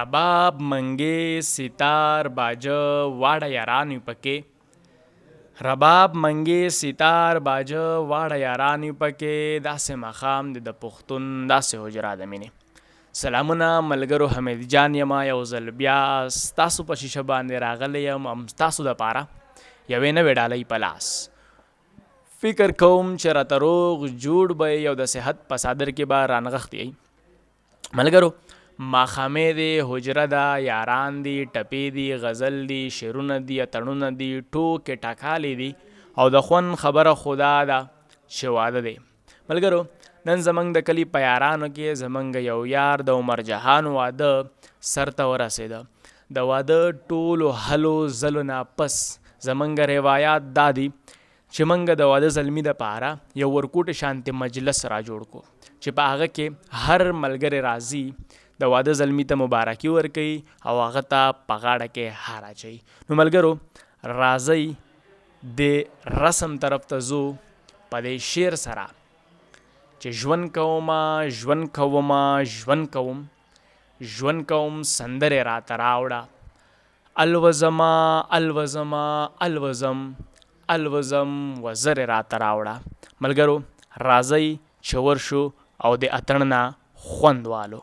رباب منګې ستار باجه واړه یاران وي پکې رباب منګې ستار باجه واړه یاران وي پکې داسې ماښام د پښتون داسې حجره د مینې سلامونه ملګرو حمید جان یمه یو ځل بیا ستاسو په شیشه باندې راغلی یم هم ستاسو دپاره یوې نوې ډالۍ په لاس فکر کوم چې راته روغ جوړ به یو د صحت په صادر کې به رانغښتي ملګرو ماښامې دی حجره ده یاران دي ټپې دي غزل دي شعرونه دي اتڼونه دي ټوکې ټکالې دي او د خوند خبره خدا ده چې واده دی ملګرو نن زموږ د کلي په یارانو کې زموږ یو یار د عمر جهان واده سر ته ورسېده د واده ټولو هلو ځلو نه پس زموږ روایات دا دي چې موږ د واده زلمي دپاره یو ورکوټ شانتې مجلس را جوړ کړو چې په هغه کې هر ملګری راځي د واده زلمي ته مبارکي ورکوي او هغه ته په غاړه کې هار اچوي نو ملګرو راځئ د رسم طرف ته ځو په دې شعر سره چې ژوند کومه ژوند کومه ژوند کوم ژوند کوم سندرې راته راوړه الوزما الوزما الوزم الوزم وزرې راته راوړه ملګرو راځئ چې ورشو او د اتڼ نه خوند والو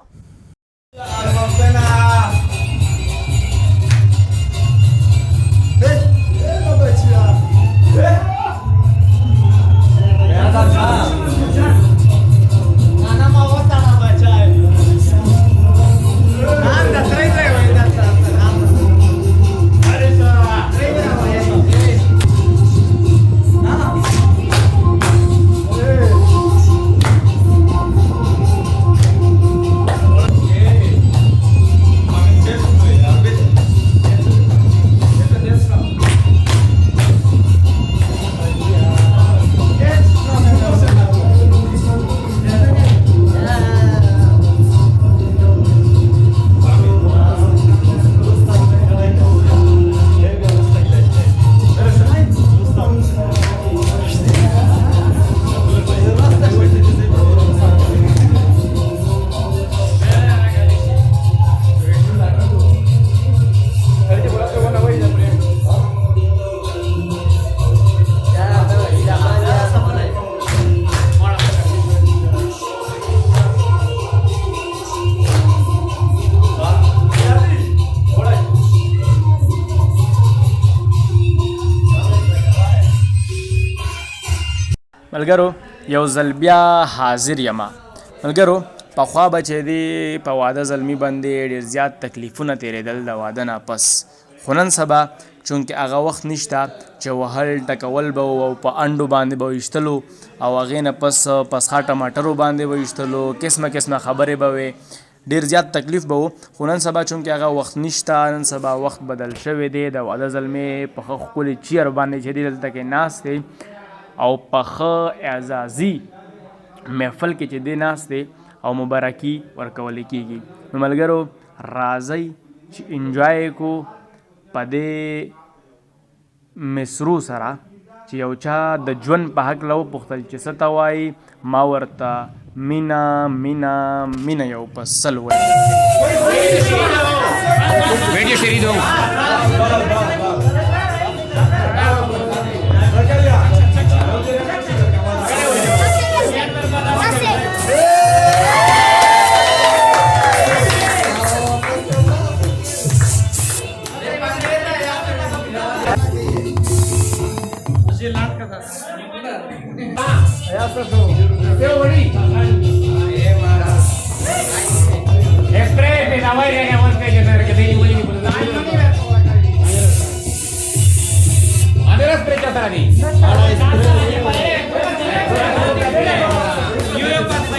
ملګرو یو ځل بیا حاضر یمه ملګرو پخوا به چې دی په واده زلمي باندې ډېر زیات تکلیفونه تېرېدل د واده نه پس خو نن سبا چونکې هغه وخت نشته چې وهل ټکول به او په انډو باندې به ویشتلو او هغې نه پس پسخا ټماټرو باندې به ویشتلو قسمه قسمه خبرې به وې ډېر زیات تکلیف به و خو نن سبا چونکې هغه وخت نشته نن سبا وخت بدل شوی دی د واده زلمې په ښه ښکلې چیر باندې چې دی دلته کې ناست دی او په ښه اعزازي محفل کې چې دی ناست دی او مبارکي ورکول کېږي نو ملګرو راځئ چې انجوای کو په دې مصرو سره چې یو چا د ژوند په هکله وپوښتل چې څه ته وایي ما ورته مینا مینا مینا یو په سل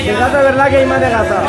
Dejate verla que hay más de gata.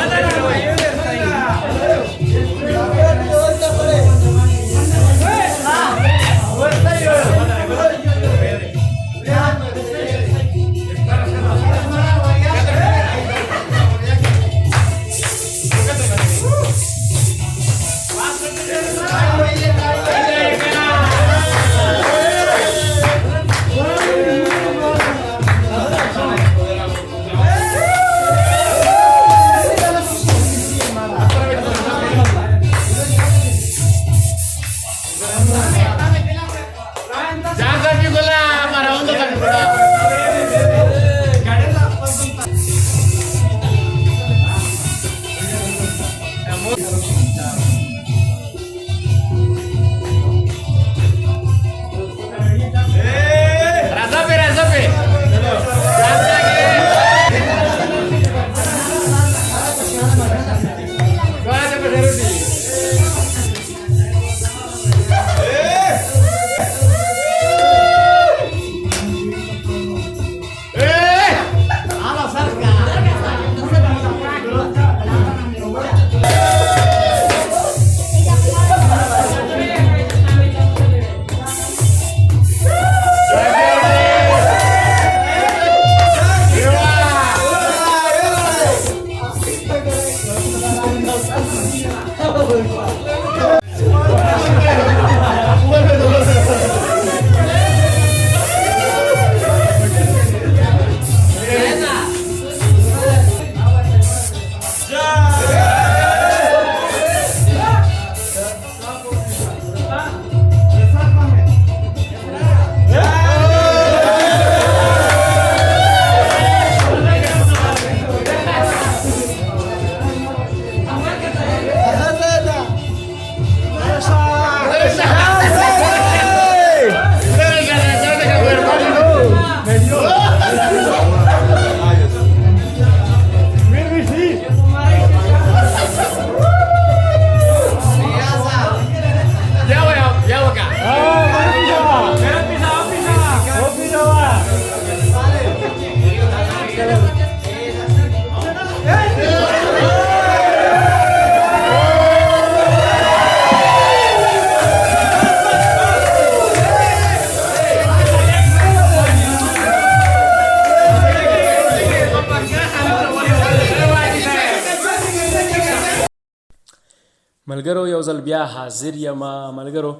ملګرو یو ځل بیا حاضر یم ملګرو.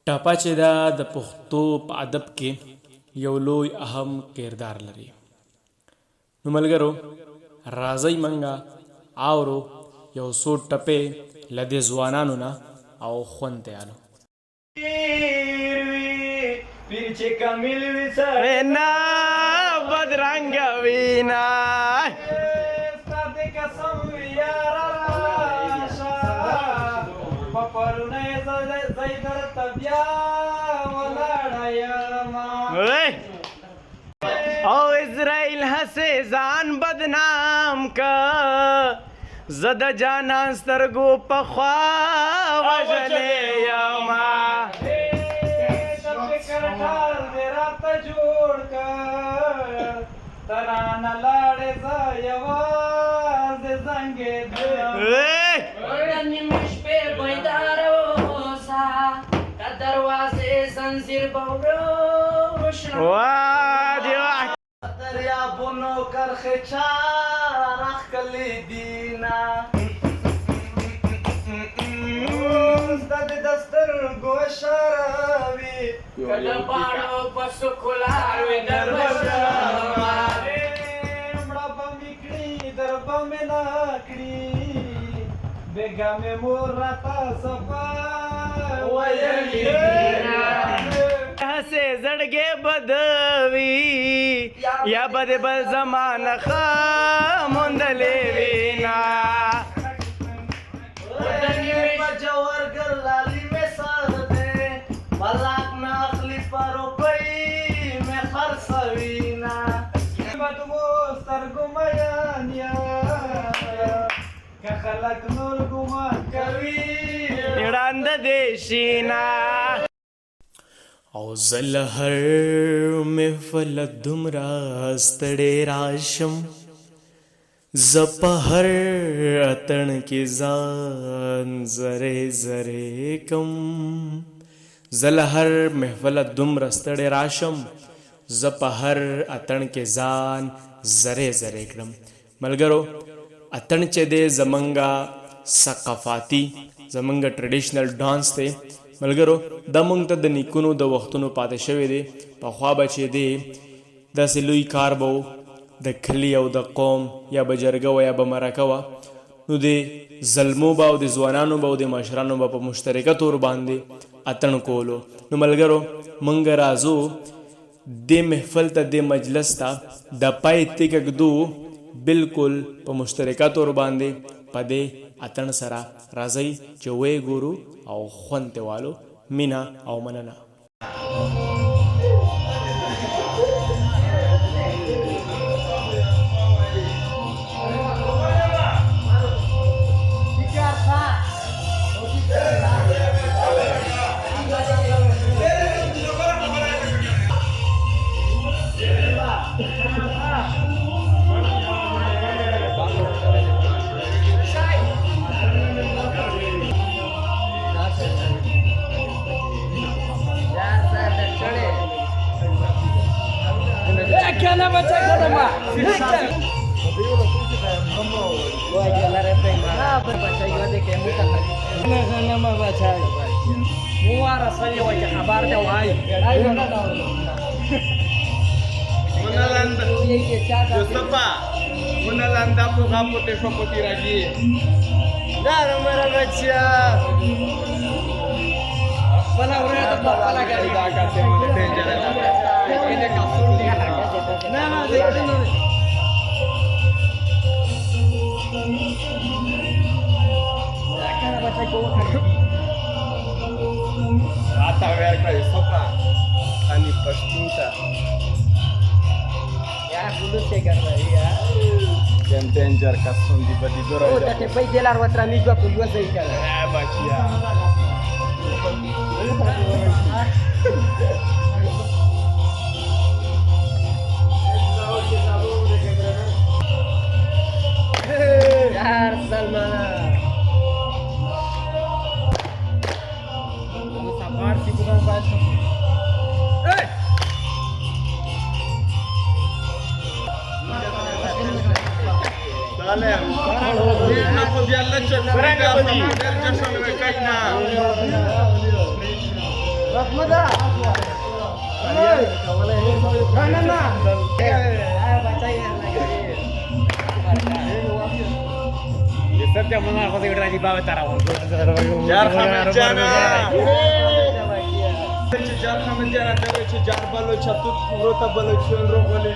ټپه چې ده د پښتو په ادب کې یو لوی اهم کردار لري. نو ملګرو راځئ منګه اورو یو څو ټپې له دې ځوانانو نه او خوند تیالو. پیر چې کامل وي سړی نه بدرنګه وینا ستا د قسم وي یاره راشه په پرونی ځای درته بیا ولاړه یمه او اسرائیل هسې ځان بدنام که زه د جانان سترګو په خوا وژلی یمه ټال دې راته جوړ کړ ترانه لاړې زه یوازې زنګېدم نیمې شپې بیداره اوسه د دروازې زنځیر به وروشنه دریابونو کرښې چا راښکلې دینه ستا د سترګو اشاره وي کله باڼو په سکولار وي در بشمه مړه به مې کړي در به مې نه کړي بېګا مې مور راته صفا ویلي هسې زړګې بدوي یا به د بل زمانه ښه موندلې وینا جوهرګر لالی میں سر دے ملاک نہ اخلی پروپئی میں خرسوینا بدمو سترګو میانیا که خلک نور ګمان کوي وړاند دیشینا او زل هر محفل دومره ستړی راشم زه په هر اتڼ کې ځان زرې زرې کم زه له هر محفل دومره ستړی راشم زه په هر اتڼ کې ځان زرې زرې کړم. ملګرو اتڼ چې دی زمونږه ثقافاتي زمونږه ټریډیشنل ډانس دی ملګرو دا مونږ ته د نیکونو د وختونو پاتې شوی دی. پخوا به چې دی داسې لوی کار به و د کلي او د قوم یا به جرګه وه یا به مرکه وه نو د زلمو به او د ځوانانو به او د مشرانو به په مشترکه طور باندې اتڼ کولو. نو ملګرو مونږ راځو دې محفل ته دې مجلس ته د پای تیږ ږدو بالکل په مشترکه طور باندې په دې اتڼ سره راځئ چې ویې ګورو او خوند ترې والو. مینه او مننه. Unalanda poga pote shopoti ragi. Daro mera bachya. Pala ure to pala gari da karte mane danger hai. Ine kasun diya. Na na dekte no. Kana bachya ko khato. Ata ver kai sopa. Ani pashtunta. Ya bulu se kar rahi hai. Yang danger kasun di badi dora. Oh, tate pai delar watra migwa kujua sai kala. Bakia. Yar Salmana. Sabar si kurang baca. Salam. Aku biar lecet. Mereka सध्या म्हणून राजी बाबा तारा जार बालो छतुत रोता बालो छन रो बोले